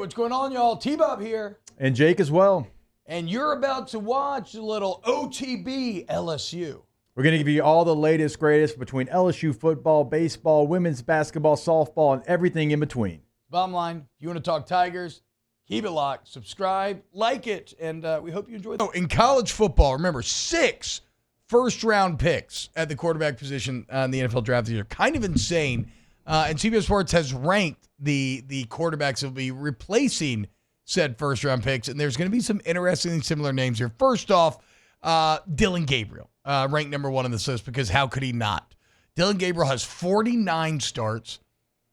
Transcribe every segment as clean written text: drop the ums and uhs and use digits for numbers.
what's going on, y'all? T-Bob here. And Jake as well. And you're about to watch a little OTB LSU. We're going to give you all the latest, greatest between LSU football, baseball, women's basketball, softball, and everything in between. Bottom line, if you want to talk Tigers, keep it locked, subscribe, like it, and we hope you enjoy it. In college football, remember, 6 first-round picks at the quarterback position in the NFL draft this year. Kind of insane. And CBS Sports has ranked the quarterbacks that will be replacing said first-round picks, and there's going to be some interesting similar names here. First off, Dillon Gabriel, ranked number 1 on this list, because how could he not? Dillon Gabriel has 49 starts.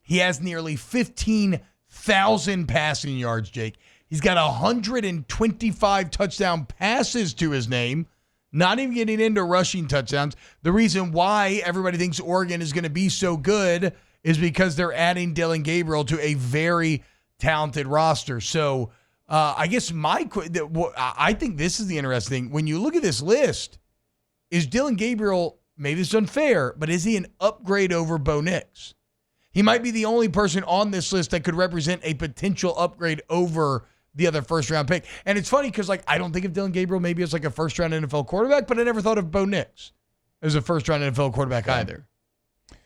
He has nearly 15,000 passing yards, Jake. He's got 125 touchdown passes to his name, not even getting into rushing touchdowns. The reason why everybody thinks Oregon is going to be so good is because they're adding Dillon Gabriel to a very talented roster. So I guess I think this is the interesting thing. When you look at this list, is Dillon Gabriel, maybe it's unfair, but is he an upgrade over Bo Nix? He might be the only person on this list that could represent a potential upgrade over the other first-round pick. And it's funny because, I don't think of Dillon Gabriel maybe as a first-round NFL quarterback, but I never thought of Bo Nix as a first-round NFL quarterback either.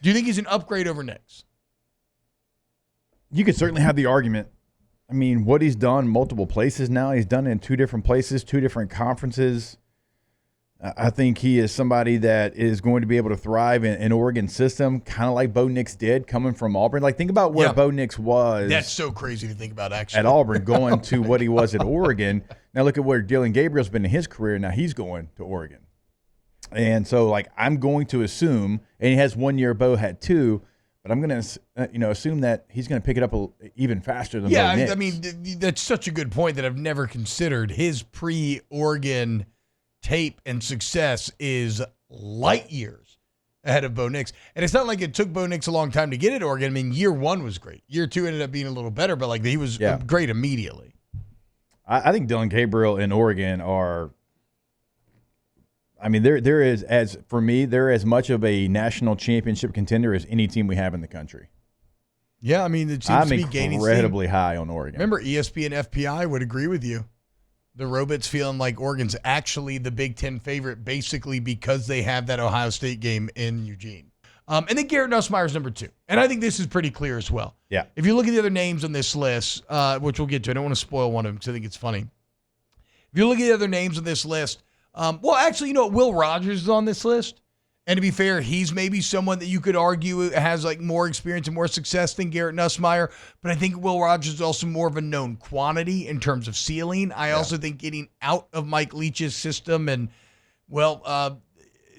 Do you think he's an upgrade over Nix? You could certainly have the argument. I mean, what he's done multiple places now. He's done it in 2 different places, 2 different conferences. I think he is somebody that is going to be able to thrive in Oregon's system, kind of like Bo Nix did coming from Auburn. Think about where Bo Nix was. That's so crazy to think about, actually. At Auburn, going to what he was at Oregon. Now look at where Dillon Gabriel's been in his career. Now he's going to Oregon. And so, I'm going to assume, and he has 1 year, Bo had 2, but I'm going to, assume that he's going to pick it up even faster than Bo Nix. I mean, that's such a good point that I've never considered. His pre-Oregon tape and success is light years ahead of Bo Nix. And it's not like it took Bo Nix a long time to get at Oregon. I mean, year 1 was great. Year 2 ended up being a little better, but he was great immediately. I think Dillon Gabriel and Oregon are, there is as much of a national championship contender as any team we have in the country. Yeah, it seems to be gaining steam. Incredibly high on Oregon. Remember, ESPN FPI would agree with you. The Robots feeling like Oregon's actually the Big Ten favorite, basically because they have that Ohio State game in Eugene. And then Garrett Nussmeier is number 2. And I think this is pretty clear as well. Yeah. If you look at the other names on this list, which we'll get to, I don't want to spoil one of them because I think it's funny. If you look at the other names on this list, Will Rogers is on this list. And to be fair, he's maybe someone that you could argue has more experience and more success than Garrett Nussmeier. But I think Will Rogers is also more of a known quantity in terms of ceiling. I also think getting out of Mike Leach's system and,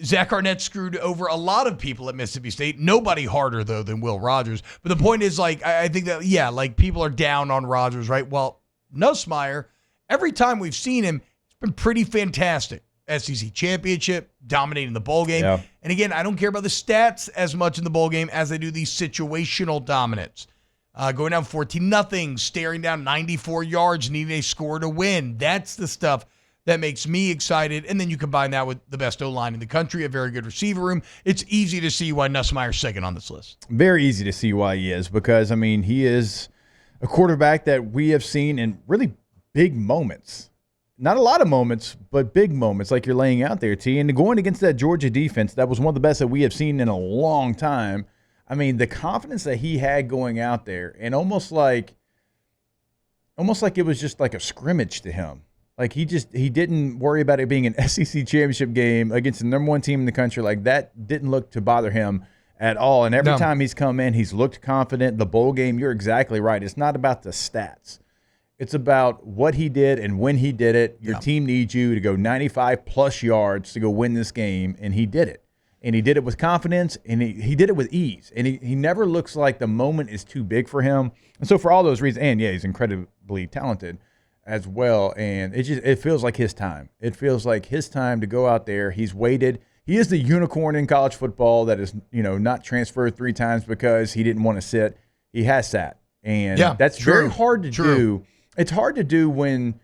Zach Arnett screwed over a lot of people at Mississippi State. Nobody harder, though, than Will Rogers. But the point is, I think that, people are down on Rogers, right? Well, Nussmeier, every time we've seen him, it's been pretty fantastic. SEC championship, dominating the bowl game. Yeah. And again, I don't care about the stats as much in the bowl game as I do the situational dominance. Going down 14-0, staring down 94 yards, needing a score to win. That's the stuff that makes me excited. And then you combine that with the best O-line in the country, a very good receiver room. It's easy to see why Nussmeier's second on this list. Very easy to see why he is, because, he is a quarterback that we have seen in really big moments. Not a lot of moments, but big moments like you're laying out there, T. And going against that Georgia defense, that was one of the best that we have seen in a long time. The confidence that he had going out there, and almost like it was just like a scrimmage to him. He didn't worry about it being an SEC championship game against the number 1 team in the country. That didn't look to bother him at all. And every time he's come in, he's looked confident. The bowl game, you're exactly right. It's not about the stats. It's about what he did and when he did it. Your team needs you to go 95-plus yards to go win this game, and he did it. And he did it with confidence, and he did it with ease. And he never looks like the moment is too big for him. And so for all those reasons, and he's incredibly talented as well. And it feels like his time. It feels like his time to go out there. He's waited. He is the unicorn in college football that is, not transferred 3 times because he didn't want to sit. He has sat. And that's very hard to do. It's hard to do when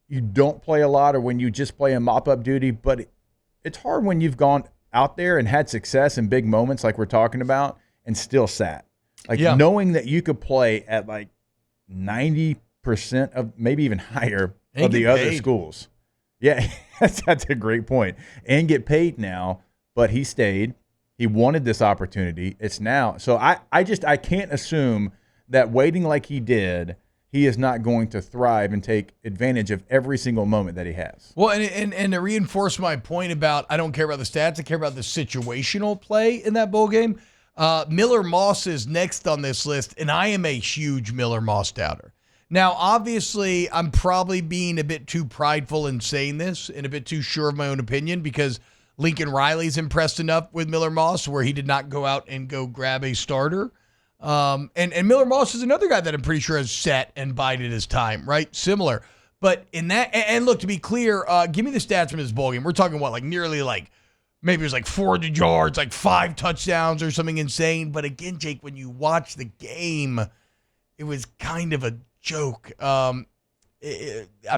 you don't play a lot or when you just play a mop-up duty, but it's hard when you've gone out there and had success in big moments like we're talking about and still sat. Knowing that you could play at 90% of, maybe even higher, And of the get other paid. schools. Yeah, that's a great point. And get paid now, but he stayed. He wanted this opportunity. It's now. So I can't assume that waiting like he did, he is not going to thrive and take advantage of every single moment that he has. Well, and to reinforce my point about I don't care about the stats, I care about the situational play in that bowl game. Miller Moss is next on this list, and I am a huge Miller Moss doubter. Now, obviously, I'm probably being a bit too prideful in saying this and a bit too sure of my own opinion because Lincoln Riley's impressed enough with Miller Moss where he did not go out and go grab a starter. And Miller Moss is another guy that I'm pretty sure has sat and bided his time, right? Similar. But in that, and look, to be clear, give me the stats from his bowl game. We're talking what, like nearly like, maybe it was like 400 yards, like 5 touchdowns or something insane. But again, Jake, when you watch the game, it was kind of a joke. I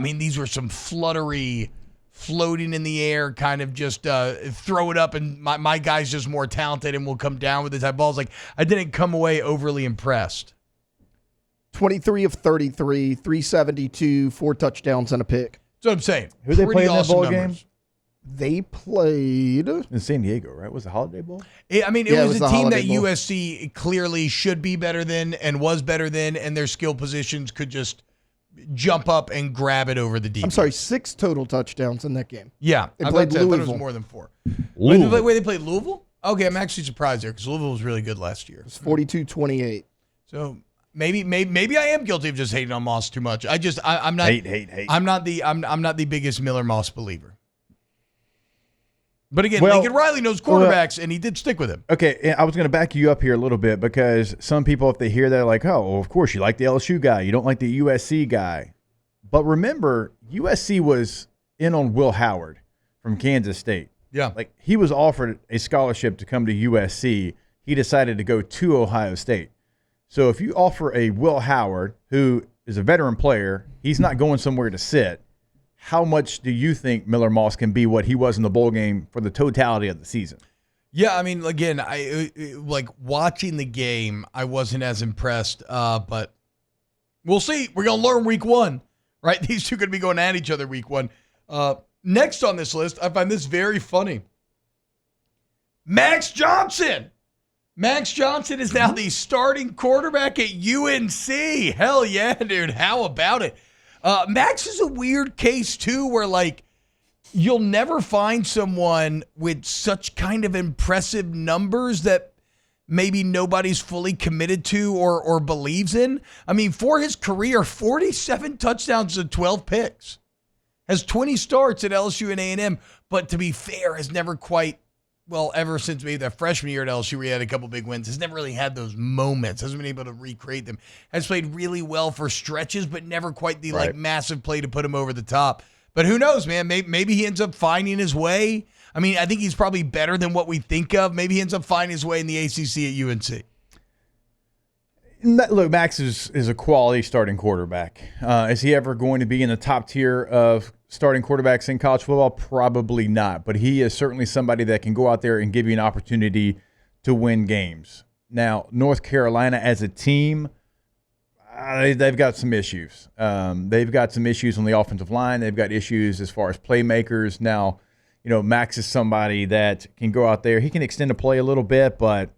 mean, these were some fluttery, floating in the air, kind of just throw it up, and my guy's just more talented and will come down with the type of balls. Like, I didn't come away overly impressed. 23 of 33, 372, 4 touchdowns and a pick. That's what I'm saying. Who they Pretty play in that awesome bowl numbers. game? They played. In San Diego, right? Was it Holiday Bowl? I mean, it Yeah, it was was a the team that Holiday Bowl. USC clearly should be better than and was better than, and their skill positions could just jump up and grab it over the deep. I'm sorry, 6 total touchdowns in that game. Yeah, They I played thought it was Louisville. more than 4. Louisville. Wait, they played Louisville? Okay, I'm actually surprised there because Louisville was really good last year. It's 42-28. So maybe I am guilty of just hating on Moss too much. I'm not Hate. I'm not the biggest Miller Moss believer. But again, Well, Lincoln Riley knows quarterbacks, and he did stick with him. Okay, I was going to back you up here a little bit because some people, if they hear that, are like, oh, well, of course, you like the LSU guy. You don't like the USC guy. But remember, USC was in on Will Howard from Kansas State. Yeah. Like, he was offered a scholarship to come to USC. He decided to go to Ohio State. So if you offer a Will Howard, who is a veteran player, he's not going somewhere to sit. How much do you think Miller Moss can be what he was in the bowl game for the totality of the season? Yeah, I mean, again, I like watching the game, I wasn't as impressed, but we'll see. We're going to learn week 1, right? These two could be going at each other week 1. Next on this list, I find this very funny. Max Johnson. Max Johnson is now the starting quarterback at UNC. Hell yeah, dude. How about it? Max is a weird case, too, where, like, you'll never find someone with such kind of impressive numbers that maybe nobody's fully committed to or believes in. I mean, for his career, 47 touchdowns and 12 picks. Has 20 starts at LSU and A&M, but to be fair, has never quite, well, ever since maybe that freshman year at LSU where he had a couple big wins, has never really had those moments, hasn't been able to recreate them. Has played really well for stretches, but never quite the like massive play to put him over the top. But who knows, man? Maybe he ends up finding his way. I mean, I think he's probably better than what we think of. Maybe he ends up finding his way in the ACC at UNC. Look, Max is a quality starting quarterback. Is he ever going to be in the top tier of starting quarterbacks in college football? Probably not. But he is certainly somebody that can go out there and give you an opportunity to win games. Now, North Carolina as a team, they've got some issues. They've got some issues on the offensive line. They've got issues as far as playmakers. Now, you know, Max is somebody that can go out there. He can extend a play a little bit, but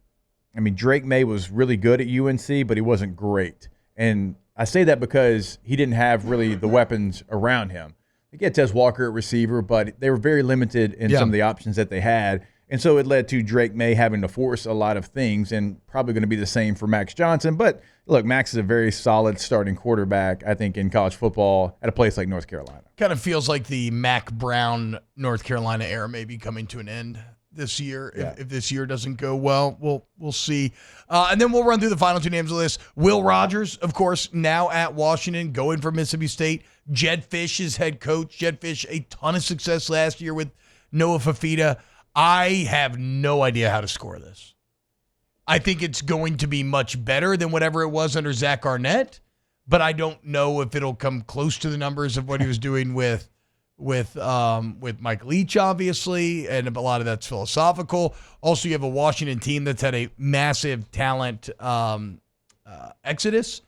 I mean, Drake May was really good at UNC, but he wasn't great. And I say that because he didn't have really the weapons around him. They get Tez Walker at receiver, but they were very limited in some of the options that they had. And so it led to Drake May having to force a lot of things, and probably going to be the same for Max Johnson. But look, Max is a very solid starting quarterback, I think, in college football at a place like North Carolina. Kind of feels like the Mac Brown North Carolina era may be coming to an end this year. If this year doesn't go well, we'll see. And then we'll run through the final 2 names of the list. Will Rogers, of course, now at Washington, going for Mississippi State. Jed Fish is head coach. Jed Fish, a ton of success last year with Noah Fafita. I have no idea how to score this. I think it's going to be much better than whatever it was under Zach Arnett, but I don't know if it'll come close to the numbers of what he was doing with Mike Leach, obviously, and a lot of that's philosophical. Also, you have a Washington team that's had a massive talent exodus,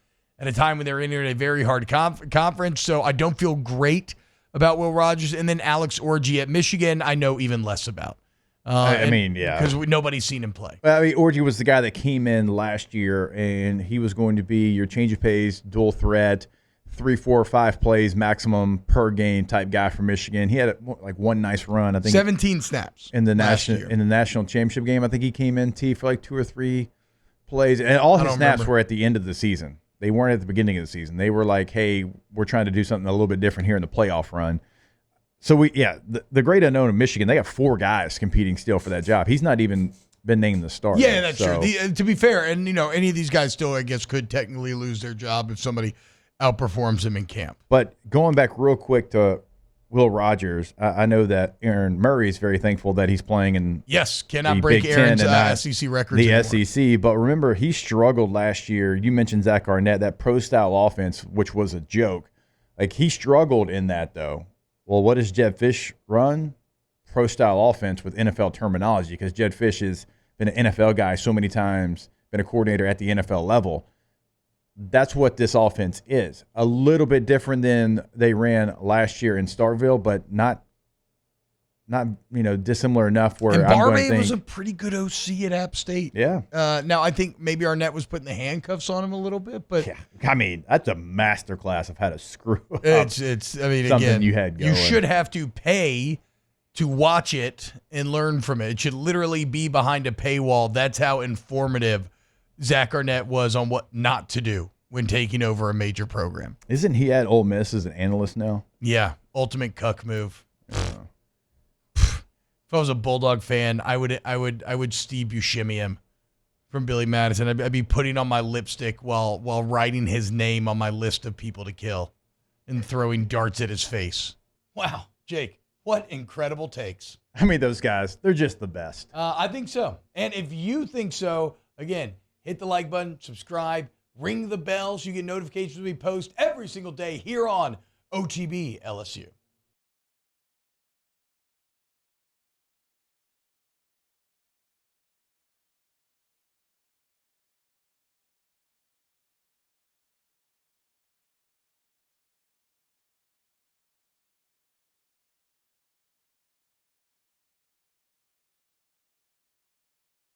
at a time when they're in a very hard conference. So I don't feel great about Will Rogers. And then Alex Orji at Michigan, I know even less about. Because nobody's seen him play. Well, I mean, Orji was the guy that came in last year, and he was going to be your change of pace, dual threat, 3, 4, 5 plays maximum per game type guy for Michigan. He had one nice run. I think 17 snaps in the national championship game. I think he came in for like 2 or 3 plays, and all his snaps were at the end of the season. They weren't at the beginning of the season. They were like, "Hey, we're trying to do something a little bit different here in the playoff run." So the great unknown of Michigan, they have 4 guys competing still for that job. He's not even been named the starter. Yeah, that's true. To be fair, and any of these guys still, I guess, could technically lose their job if somebody outperforms them in camp. But going back real quick to Will Rogers, I know that Aaron Murray is very thankful that he's playing in cannot break Aaron's SEC records the anymore. SEC. But remember, he struggled last year. You mentioned Zach Arnett, that pro-style offense, which was a joke. Like, he struggled in that, though. Well, what does Jedd Fisch run? Pro-style offense with NFL terminology, because Jedd Fisch has been an NFL guy so many times, been a coordinator at the NFL level. That's what this offense is. A little bit different than they ran last year in Starkville, but not dissimilar enough where and I'm going to Barbe think was a pretty good OC at App State. Yeah. Now I think maybe Arnett was putting the handcuffs on him a little bit, but yeah, I mean, that's a masterclass of how to screw up. It's something again, you had going. You should have to pay to watch it and learn from it. It should literally be behind a paywall. That's how informative Zach Arnett was on what not to do when taking over a major program. Isn't he at Ole Miss as an analyst now? Yeah, ultimate cuck move. If I was a Bulldog fan, I would Steve Buscemi him from Billy Madison. I'd be putting on my lipstick while writing his name on my list of people to kill and throwing darts at his face. Wow, Jake, what incredible takes. I mean, those guys, they're just the best. I think so. And if you think so, again, hit the like button, subscribe, ring the bell so you get notifications when we post every single day here on OTB LSU.